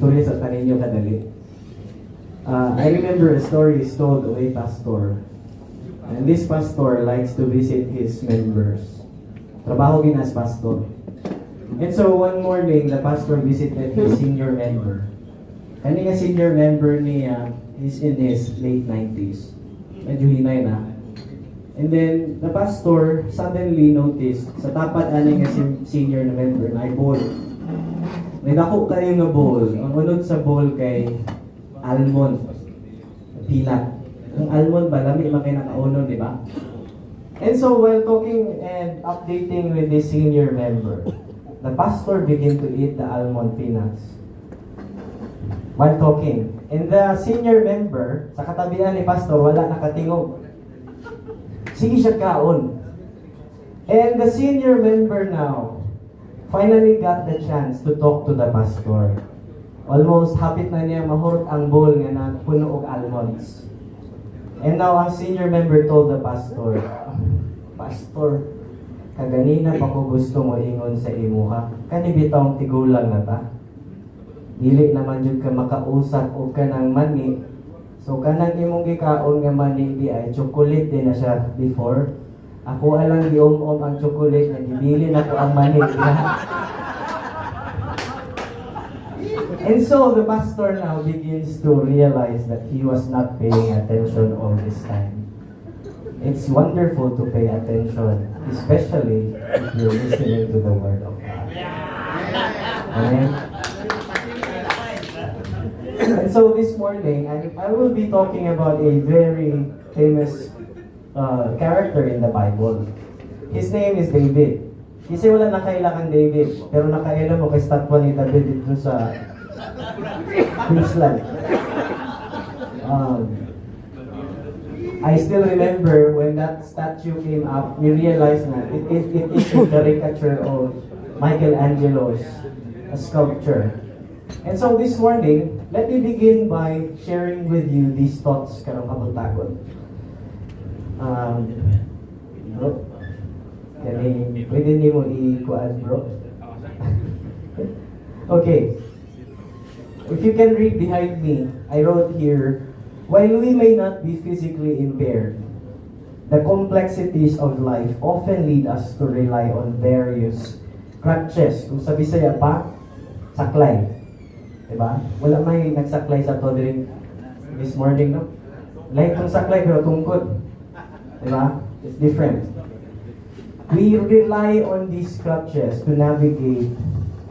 istorya sa taninyo kadali. I remember a story is told of a pastor. And this pastor likes to visit his members. Trabaho gina as pastor. And so one morning, the pastor visited his senior member. Kani nga senior member niya, he's in his late 90s. Medyo hinay na. And then, the pastor suddenly noticed sa tapat ani nga senior na member na ay bowl. May dako kayo nga bowl. Ang unod sa bowl kay almond. Peanut. Ang almond ba, lami man kayo nakaunon, di ba? And so, while talking and updating with this senior member, the pastor began to eat the almond peanuts. While talking. And the senior member, sa katabihan ni pastor, wala nakatingog. Sige siya kaon. And the senior member now finally got the chance to talk to the pastor. Almost hapit na niya mahurot ang bowl nga na puno og almonds. And now ang senior member told the pastor, Pastor, kaganina pa ko gusto mo ingon sa imuha. Kani bitawng tigulang na ta. Dili naman jud ka makausap og kanang mani. So kanang imong gikaon nga mani di ay chocolate din na siya before. Ako alang giom-om ang chocolate nga gibili na ko ang mani. And so the pastor now begins to realize that he was not paying attention all this time. It's wonderful to pay attention, especially if you're listening to the Word of God. Amen? And so this morning, I will be talking about a very famous character in the Bible. His name is David. Kasi wala nakailangan David, pero nakailan mo kay statwa ni David dito sa Queensland. I still remember when that statue came up, we realized that it is a caricature of Michelangelo's sculpture. And so this morning, let me begin by sharing with you these thoughts karong kabuntagon. Bro, pwede niyo mo i-kuan, bro? Okay. If you can read behind me, I wrote here, while we may not be physically impaired, the complexities of life often lead us to rely on various crutches. Kung sa Bisaya pa, saklay. Diba? Wala may nagsaklay sa to during this morning, no? Like kung saklay pero tungkod. Diba? It's different. We rely on these crutches to navigate